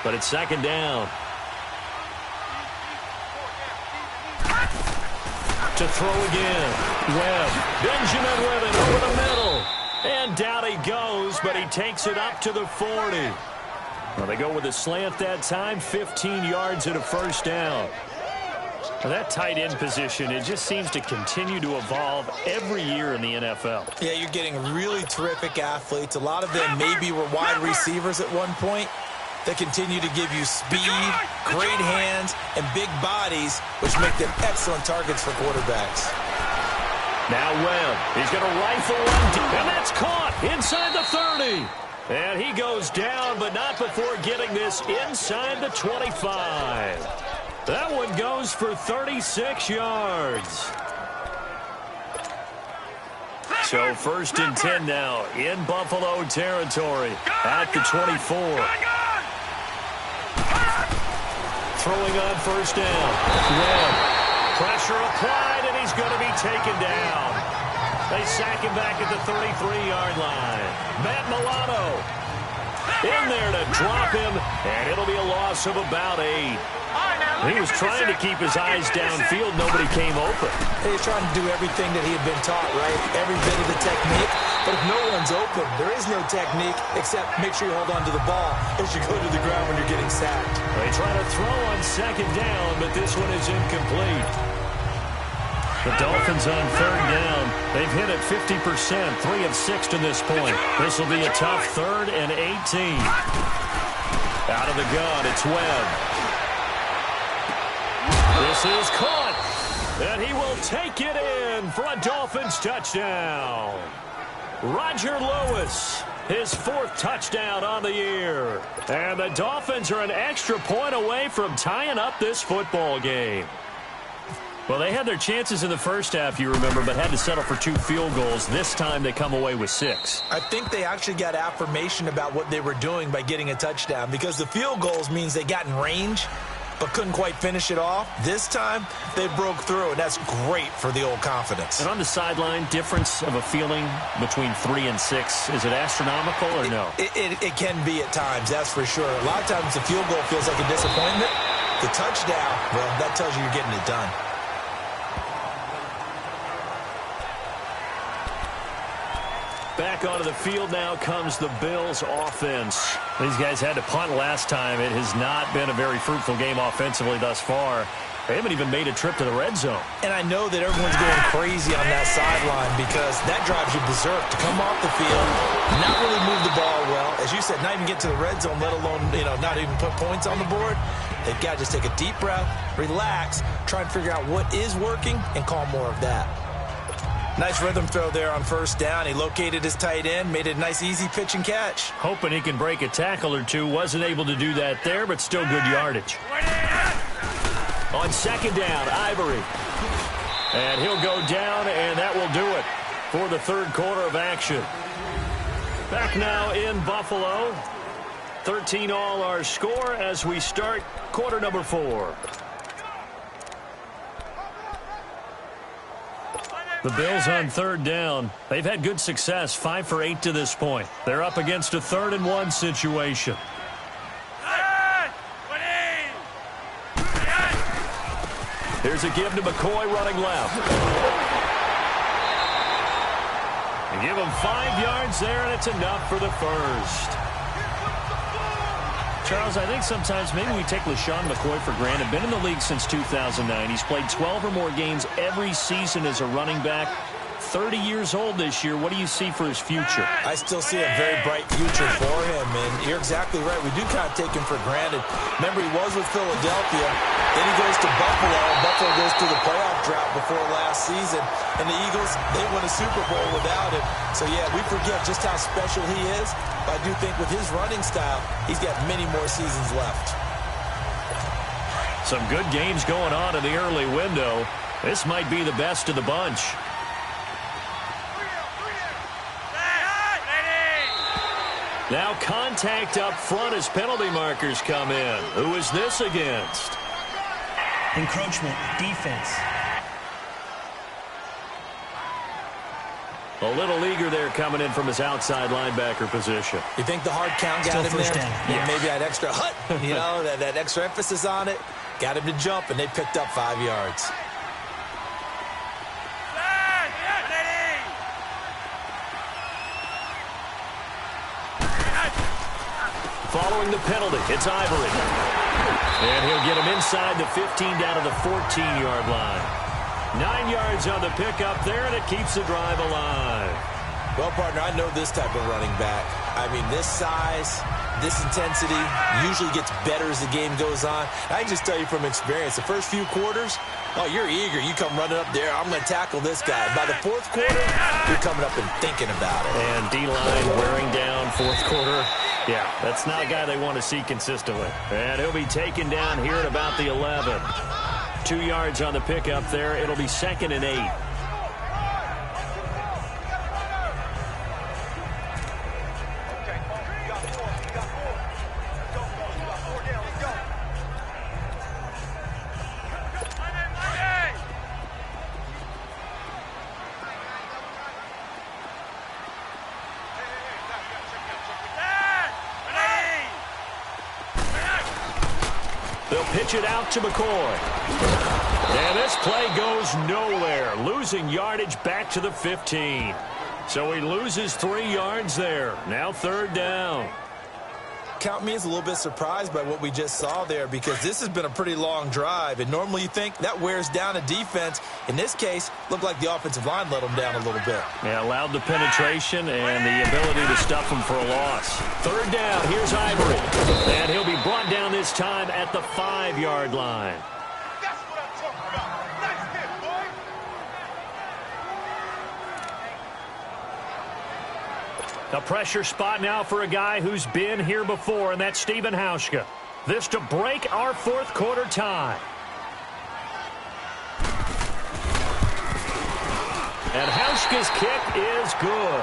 But it's 2nd down. To throw again. Webb. Benjamin with it over the middle. And down he goes, but he takes it up to the 40. Well, they go with a slant that time, 15 yards and a first down. That tight end position, it just seems to continue to evolve every year in the NFL. Yeah, you're getting really terrific athletes. A lot of them maybe were wide receivers at one point. They continue to give you speed, great hands, and big bodies, which make them excellent targets for quarterbacks. Now Webb, he's going to rifle one deep, and that's caught inside the 30. And he goes down, but not before getting this inside the 25. That one goes for 36 yards. So 1st and 10 now in Buffalo territory at the 24. Throwing on 1st down. Webb. Pressure applied, and he's going to be taken down. They sack him back at the 33-yard line. Matt Milano in there to drop him, and it'll be a loss of about 8. He was trying to keep his eyes downfield. Nobody came open. He's trying to do everything that he had been taught, right? Every bit of the technique. But if no one's open, there is no technique except make sure you hold on to the ball as you go to the ground when you're getting sacked. They try to throw on 2nd down, but this one is incomplete. The Dolphins on 3rd down. They've hit it 50%, 3 of 6 to this point. This will be a tough 3rd and 18. Out of the gun, it's Webb. This is caught, and he will take it in for a Dolphins touchdown. Roger Lewis, his 4th touchdown on the year. And the Dolphins are an extra point away from tying up this football game. Well, they had their chances in the first half, you remember, but had to settle for 2 field goals. This time they come away with 6. I think they actually got affirmation about what they were doing by getting a touchdown, because the field goals means they got in range but couldn't quite finish it off. This time, they broke through, and that's great for the old confidence. And on the sideline, difference of a feeling between 3 and 6, is it astronomical or no? It can be at times, that's for sure. A lot of times the field goal feels like a disappointment. The touchdown, well, that tells you you're getting it done. Back onto the field now comes the Bills offense. These guys had to punt last time. It has not been a very fruitful game offensively thus far. They haven't even made a trip to the red zone. And I know that everyone's going crazy on that sideline because that drives you berserk to come off the field, not really move the ball well. As you said, not even get to the red zone, let alone, not even put points on the board. They've got to just take a deep breath, relax, try and figure out what is working, and call more of that. Nice rhythm throw there on 1st down. He located his tight end, made it a nice easy pitch and catch. Hoping he can break a tackle or two. Wasn't able to do that there, but still good yardage. On 2nd down, Ivory. And he'll go down, and that will do it for the 3rd quarter of action. Back now in Buffalo. 13 all our score as we start quarter number 4. The Bills on 3rd down. They've had good success, 5 for 8 to this point. They're up against a 3rd and 1 situation. Here's a give to McCoy running left. And give him 5 yards there, and it's enough for the 1st. Charles, I think sometimes maybe we take LaShawn McCoy for granted. Been in the league since 2009. He's played 12 or more games every season as a running back. 30 years old this year. What do you see for his future? I still see a very bright future for him, and you're exactly right. We do kind of take him for granted. Remember, he was with Philadelphia. Then he goes to Buffalo, and Buffalo goes through the playoff drought before last season. And the Eagles, they won a Super Bowl without him. So, yeah, we forget just how special he is. But I do think with his running style, he's got many more seasons left. Some good games going on in the early window. This might be the best of the bunch. Now contact up front as penalty markers come in. Who is this against? Encroachment, defense. A little eager there coming in from his outside linebacker position. You think the hard count got him there? Yeah, maybe that extra that extra emphasis on it. Got him to jump, and they picked up 5 yards. Following the penalty, it's Ivory. And he'll get him inside the 15 down to the 14-yard line. 9 yards on the pickup there, and it keeps the drive alive. Well, partner, I know this type of running back. I mean, this size, this intensity usually gets better as the game goes on. I can just tell you from experience, the first few quarters, oh, you're eager. You come running up there, I'm going to tackle this guy. By the fourth quarter, you're coming up and thinking about it. And D-line wearing down fourth quarter. Yeah, that's not a guy they want to see consistently. And he'll be taken down here at about the 11. 2 yards on the pickup there. It'll be 2nd and 8. They'll pitch it out to McCoy. And this play goes nowhere. Losing yardage back to the 15. So he loses 3 yards there. Now 3rd down. Count me as a little bit surprised by what we just saw there, because this has been a pretty long drive, and normally you think that wears down a defense. In this case, looked like the offensive line let them down a little bit. Yeah, allowed the penetration and the ability to stuff them for a loss. 3rd down, here's Ivory. And he'll be brought down this time at the 5-yard line. That's what I'm talking about. Nice hit, boy. The pressure spot now for a guy who's been here before, and that's Stephen Hauschka. This to break our fourth quarter tie. And Hauschka's kick is good.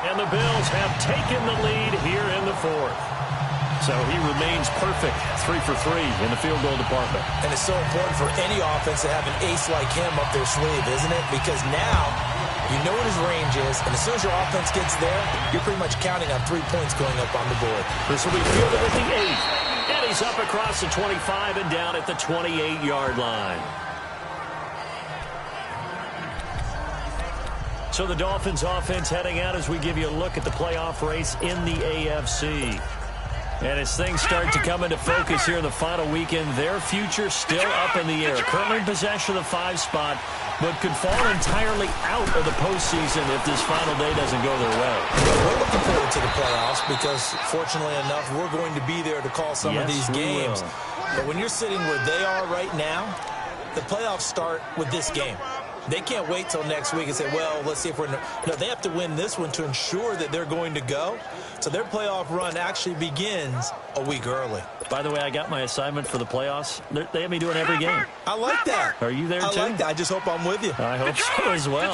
And the Bills have taken the lead here in the fourth. So he remains perfect, 3 for 3 in the field goal department. And it's so important for any offense to have an ace like him up their sleeve, isn't it? Because now you know what his range is, and as soon as your offense gets there, you're pretty much counting on 3 points going up on the board. This will be fielded at the 8. And he's up across the 25 and down at the 28-yard line. So the Dolphins offense heading out as we give you a look at the playoff race in the AFC. And as things start to come into focus here in the final weekend, their future still up in the air. Currently in possession of the 5 spot, but could fall entirely out of the postseason if this final day doesn't go their way. We're looking forward to the playoffs because, fortunately enough, we're going to be there to call some of these games. But when you're sitting where they are right now, the playoffs start with this game. They can't wait till next week and say, well, let's see if we're... No, they have to win this one to ensure that they're going to go. So their playoff run actually begins a week early. By the way, I got my assignment for the playoffs. They have me doing every game. I like that. Are you there, too? I like that. I just hope I'm with you. I hope so as well.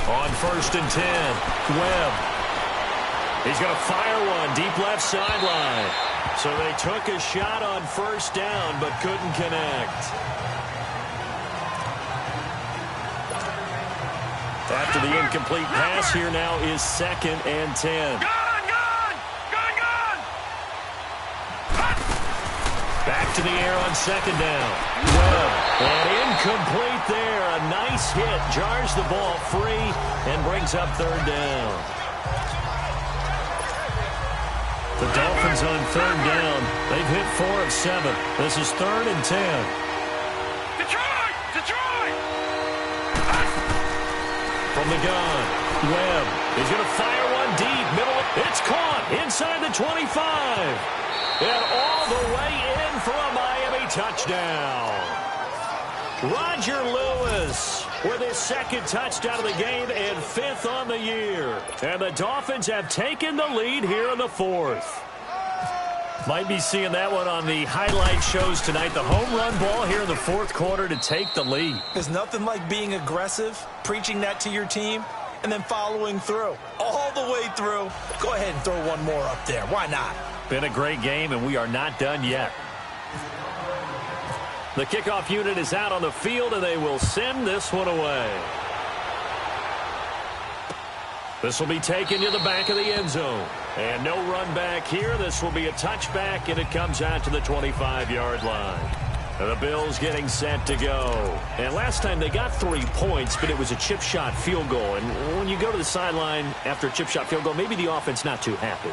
On 1st and 10, Webb. He's going to fire one deep left sideline. So they took a shot on 1st down, but couldn't connect. After the incomplete pass, here now is 2nd and 10. Gone! Back to the air on 2nd down. Webb, and incomplete there. A nice hit, jars the ball free, and brings up 3rd down. The Dolphins on 3rd down. They've hit 4 of 7. This is 3rd and 10. Detroit! From the gun, Webb is going to fire one deep. Middle. It's caught inside the 25. And all the way in for a Miami touchdown. Roger Lewis with his 2nd touchdown of the game and 5th on the year. And the Dolphins have taken the lead here in the 4th. Might be seeing that one on the highlight shows tonight. The home run ball here in the 4th quarter to take the lead. There's nothing like being aggressive, preaching that to your team, and then following through. All the way through. Go ahead and throw one more up there. Why not? Been a great game, and we are not done yet. The kickoff unit is out on the field, and they will send this one away. This will be taken to the back of the end zone. And no run back here. This will be a touchback, and it comes out to the 25-yard line. And the Bills getting set to go. And last time they got 3 points, but it was a chip shot field goal. And when you go to the sideline after a chip shot field goal, maybe the offense not too happy.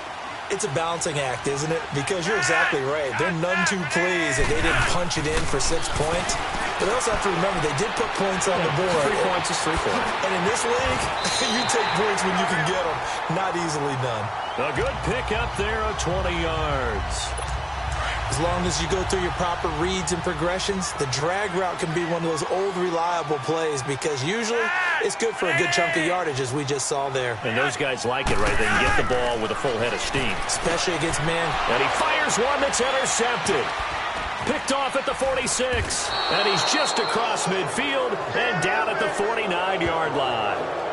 It's a balancing act, isn't it? Because you're exactly right. They're none too pleased that they didn't punch it in for 6 points. But they also have to remember they did put points on the board. 3 points is 3 points. And in this league, you take points when you can get them. Not easily done. A good pick up there of 20 yards. As long as you go through your proper reads and progressions, the drag route can be one of those old reliable plays because usually it's good for a good chunk of yardage, as we just saw there. And those guys like it, right? They can get the ball with a full head of steam. Especially against man. And he fires one that's intercepted. Picked off at the 46. And he's just across midfield and down at the 49-yard line.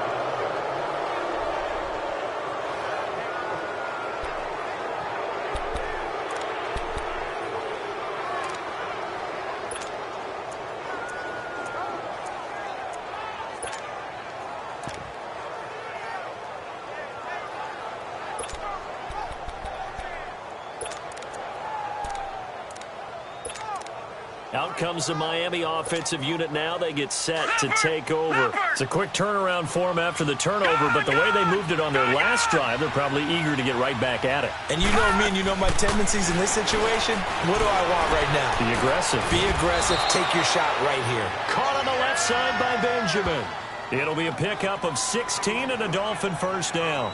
Out comes the Miami offensive unit now. They get set to take over. It's a quick turnaround for them after the turnover, but the way they moved it on their last drive, they're probably eager to get right back at it. And you know me and you know my tendencies in this situation. What do I want right now? Be aggressive. Be aggressive. Take your shot right here. Caught on the left side by Benjamin. It'll be a pickup of 16 and a Dolphin first down.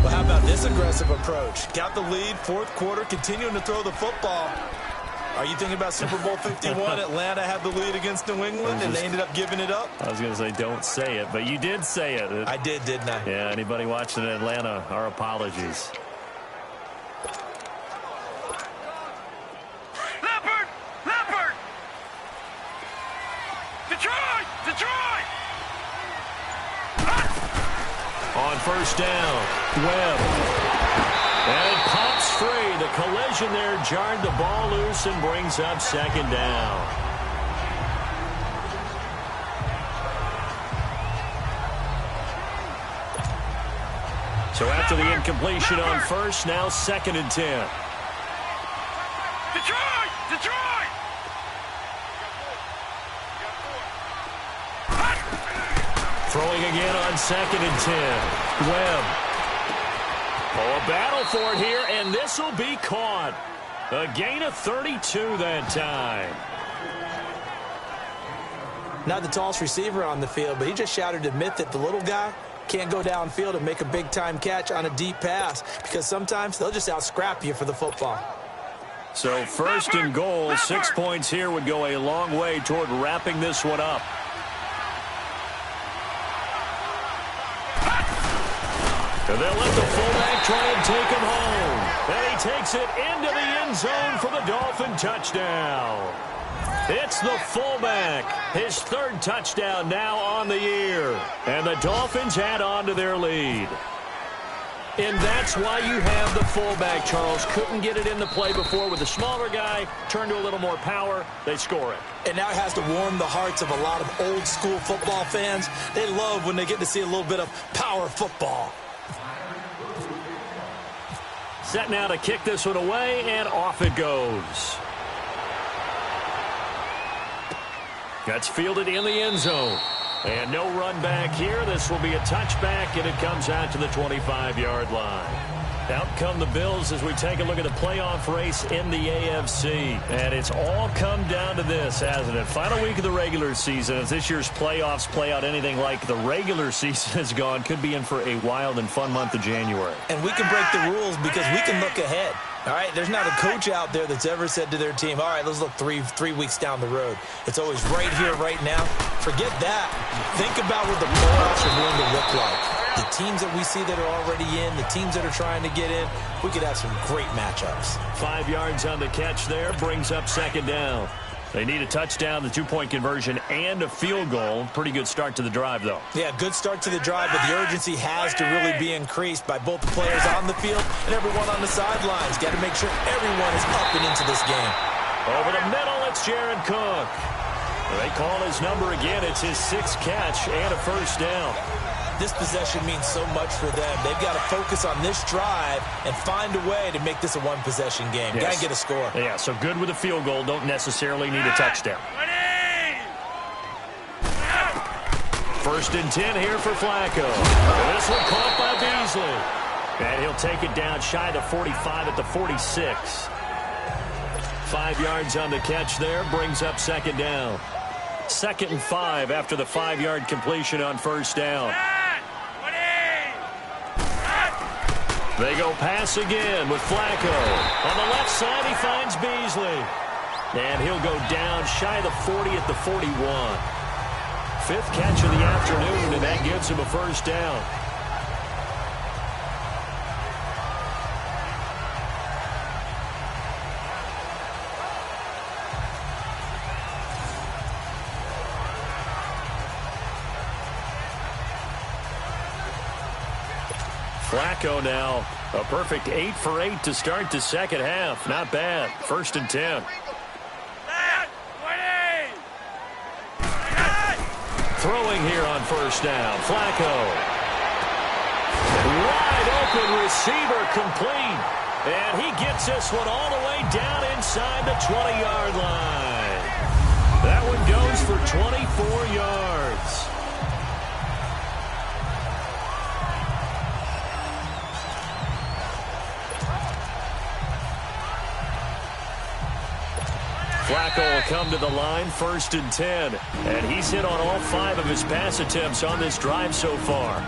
Well, how about this aggressive approach? Got the lead, fourth quarter, continuing to throw the football. Are you thinking about Super Bowl 51? Atlanta had the lead against New England, and they ended up giving it up? I was going to say, don't say it, but you did say it. I did, didn't I? Yeah, anybody watching in Atlanta, our apologies. Leopard! Detroit! On first down, Webb. And it pops free. The collision there jarred the ball loose and brings up second down. So after the incompletion on first, now 2nd and 10. Detroit! Throwing again on 2nd and 10. Webb. Oh, a battle for it here, and this will be caught. A gain of 32 that time. Not the tallest receiver on the field, but he just shouted to admit that the little guy can't go downfield and make a big-time catch on a deep pass because sometimes they'll just out-scrap you for the football. So 1st and goal, 6 points here would go a long way toward wrapping this one up. And they'll let the fullback try and take him home. And he takes it into the end zone for the Dolphin touchdown. It's the fullback. His 3rd touchdown now on the year. And the Dolphins add on to their lead. And that's why you have the fullback, Charles. Couldn't get it in the play before with the smaller guy. Turned to a little more power. They score it. And now it has to warm the hearts of a lot of old-school football fans. They love when they get to see a little bit of power football. Set now to kick this one away, and off it goes. That's fielded in the end zone. And no run back here. This will be a touchback, and it comes out to the 25-yard line. Out come the Bills as we take a look at the playoff race in the AFC. And it's all come down to this, hasn't it? Final week of the regular season. If this year's playoffs play out anything like the regular season has gone, could be in for a wild and fun month of January. And we can break the rules because we can look ahead. All right, there's not a coach out there that's ever said to their team, all right, let's look three weeks down the road. It's always right here, right now. Forget that. Think about what the playoffs are going to look like. The teams that we see that are already in, the teams that are trying to get in, we could have some great matchups. 5 yards on the catch there, brings up 2nd down. They need a touchdown, the 2-point conversion, and a field goal. Pretty good start to the drive, though. Yeah, good start to the drive, but the urgency has to really be increased by both the players on the field and everyone on the sidelines. Got to make sure everyone is up and into this game. Over the middle, it's Jared Cook. They call his number again. It's his 6th catch and a first down. This possession means so much for them. They've got to focus on this drive and find a way to make this a one-possession game. Yes. Got to get a score. Yeah, so good with a field goal. Don't necessarily need a touchdown. 1st and 10 here for Flacco. This one caught by Beasley. And he'll take it down shy of the 45 at the 46. 5 yards on the catch there, brings up second down. 2nd and 5 after the 5-yard completion on first down. They go pass again with Flacco. On the left side, he finds Beasley. And he'll go down shy of the 40 at the 41. 5th catch of the afternoon, and that gives him a first down. Flacco now, a perfect 8 for 8 to start the second half. Not bad. 1st and 10. Throwing here on first down. Flacco. Wide open receiver complete. And he gets this one all the way down inside the 20-yard line. That one goes for 24 yards. Flacco will come to the line, 1st and 10. And he's hit on all 5 of his pass attempts on this drive so far.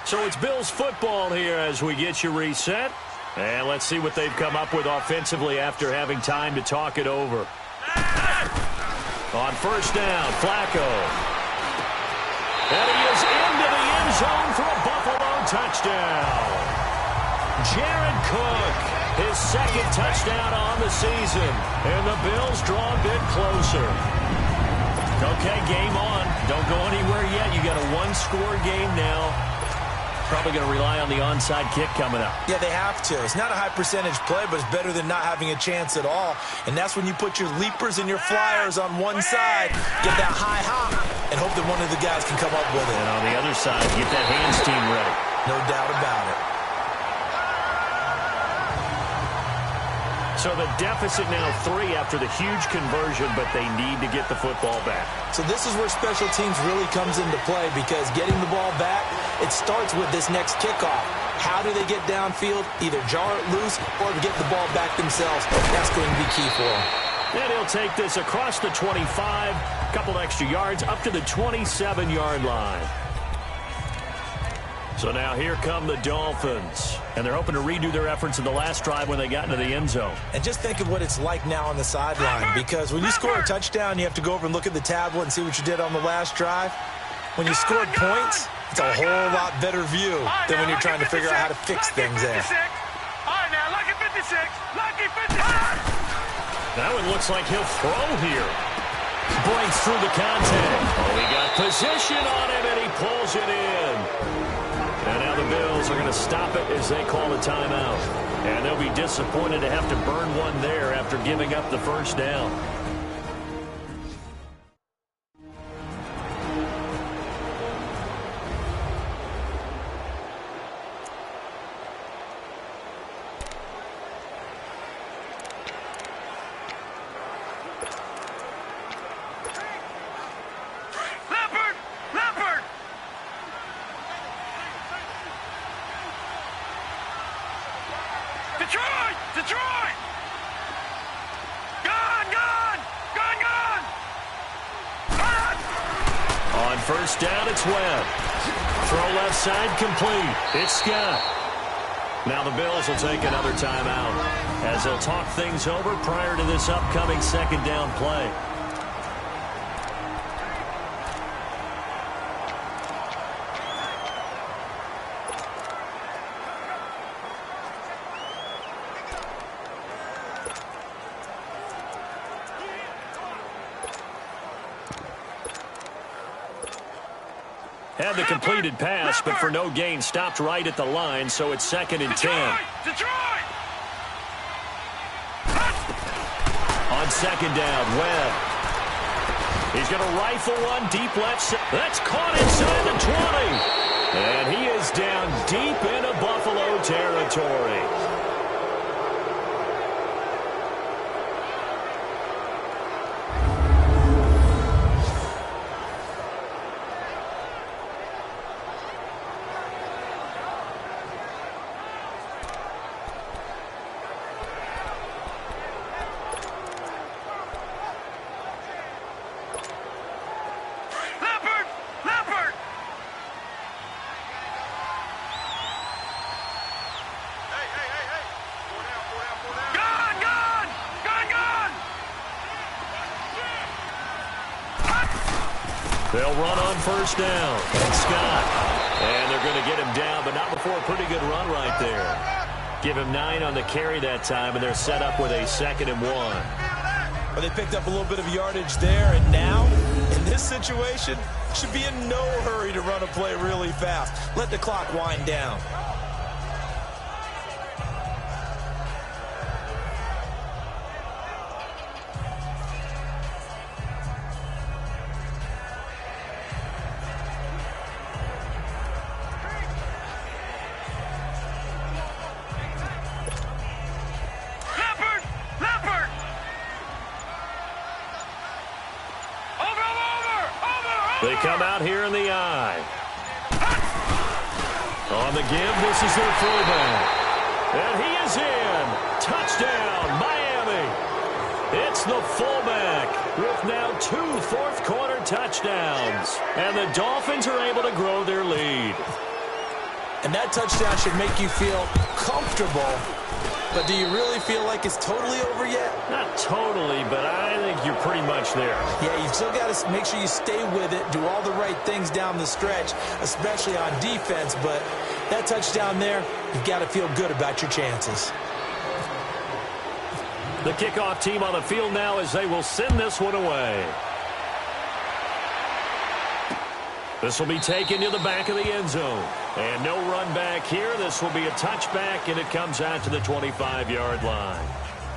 So it's Bills football here as we get you reset. And let's see what they've come up with offensively after having time to talk it over. On first down, Flacco. And he is into the end zone for a Buffalo touchdown. Jared Cook, his 2nd touchdown on the season. And the Bills draw a bit closer. Okay, game on. Don't go anywhere yet. You got a 1-score game now. Probably going to rely on the onside kick coming up. Yeah, they have to. It's not a high percentage play, but it's better than not having a chance at all. And that's when you put your leapers and your flyers on one side, get that high hop, and hope that one of the guys can come up with it. And on the other side, get that hands team ready. No doubt about it. So the deficit now 3 after the huge conversion, but they need to get the football back. So this is where special teams really comes into play, because getting the ball back, it starts with this next kickoff. How do they get downfield? Either jar it loose or get the ball back themselves. That's going to be key for them. And he'll take this across the 25, a couple extra yards, up to the 27-yard line. So now here come the Dolphins. And they're hoping to redo their efforts in the last drive when they got into the end zone. And just think of what it's like now on the sideline, because when you score a touchdown, you have to go over and look at the tablet and see what you did on the last drive. When you scored points, it's a whole lot better view than when you're trying to figure out how to fix things there. All right, now, lucky 56. Lucky 56. That one looks like he'll throw here. Breaks through the contact. Oh, he got position on him, and he pulls it in. And now the Bills are going to stop it as they call a timeout. And they'll be disappointed to have to burn one there after giving up the first down. Detroit! Gone! On first down, it's Webb. Throw left side complete. It's Scott. Now the Bills will take another timeout as they'll talk things over prior to this upcoming second down play. Had the completed pass, but for no gain, stopped right at the line, so it's 2nd and 10. Detroit! On second down, Webb. He's going to rifle one deep left side. That's caught inside the 20. And he is down deep into Buffalo territory. They'll run on first down. Scott. And they're going to get him down, but not before a pretty good run right there. Give him 9 on the carry that time, and they're set up with a 2nd and 1. Well, they picked up a little bit of yardage there, and now, in this situation, should be in no hurry to run a play really fast. Let the clock wind down. They come out here in the eye. On the give, this is their fullback. And he is in. Touchdown, Miami. It's the fullback with now 2 fourth-quarter touchdowns. And the Dolphins are able to grow their lead. And that touchdown should make you feel comfortable. But do you really feel like it's totally over yet? Not totally, but I think you're pretty much there. Yeah, you've still got to make sure you stay with it, do all the right things down the stretch, especially on defense. But that touchdown there, you've got to feel good about your chances. The kickoff team on the field now as they will send this one away. This will be taken to the back of the end zone. And no run back here. This will be a touchback, and it comes out to the 25-yard line.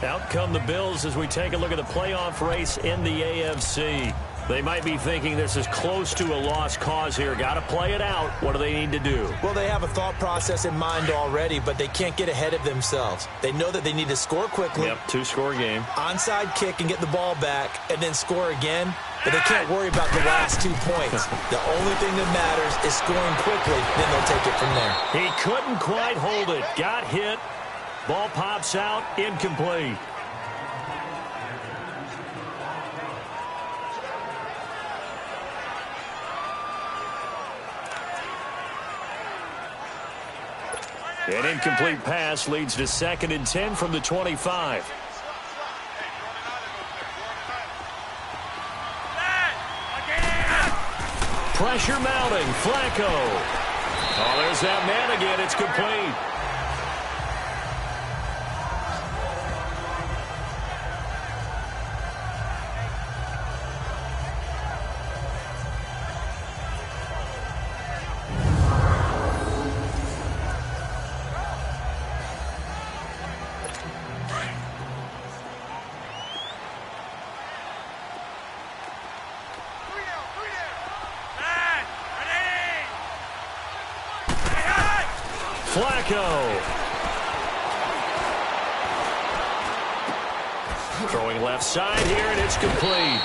Out come the Bills as we take a look at the playoff race in the AFC. They might be thinking this is close to a lost cause here. Got to play it out. What do they need to do? Well, they have a thought process in mind already, but they can't get ahead of themselves. They know that they need to score quickly. Yep, 2-score game. Onside kick and get the ball back, and then score again. But they can't worry about the last 2 points. The only thing that matters is scoring quickly. Then they'll take it from there. He couldn't quite hold it. Got hit. Ball pops out. Incomplete. An incomplete pass leads to 2nd and 10 from the 25. Pressure mounting. Flacco. Oh, there's that man again. It's complete. Flacco. Throwing left side here, and it's complete.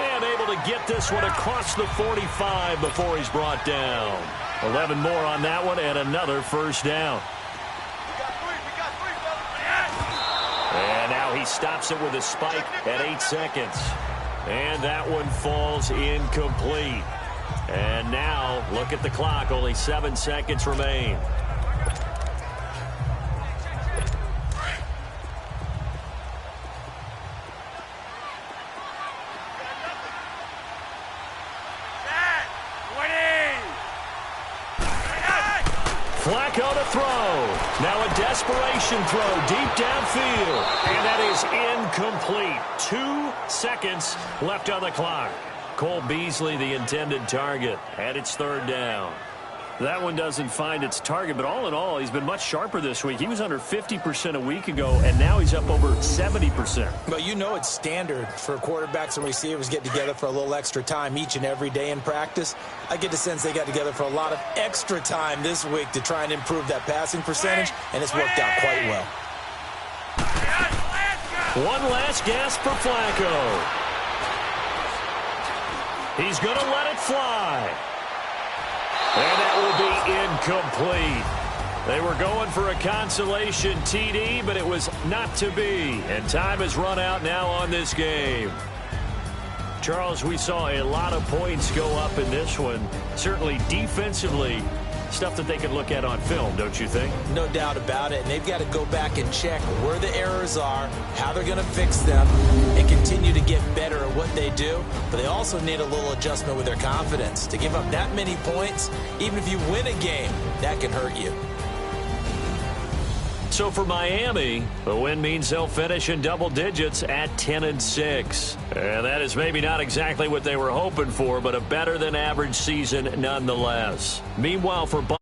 And able to get this one across the 45 before he's brought down. 11 more on that one, and another first down. And now he stops it with a spike at 8 seconds. And that one falls incomplete. And now, look at the clock. Only 7 seconds remain. Flacco to throw. Now a desperation throw deep downfield. And that is incomplete. 2 seconds left on the clock. Cole Beasley, the intended target, at its 3rd down. That one doesn't find its target, but all in all, he's been much sharper this week. He was under 50% a week ago, and now he's up over 70%. Well, you know it's standard for quarterbacks and receivers get together for a little extra time each and every day in practice. I get the sense they got together for a lot of extra time this week to try and improve that passing percentage, and it's worked out quite well. One last gasp for Flacco. He's going to let it fly. And that will be incomplete. They were going for a consolation TD, but it was not to be. And time has run out now on this game. Charles, we saw a lot of points go up in this one. Certainly defensively, stuff that they can look at on film, don't you think? No doubt about it. And they've got to go back and check where the errors are, how they're going to fix them, and continue to get better at what they do. But they also need a little adjustment with their confidence. To give up that many points, even if you win a game, that can hurt you. So for Miami, the win means they'll finish in double digits at 10-6. And that is maybe not exactly what they were hoping for, but a better than average season nonetheless. Meanwhile, for Buffalo,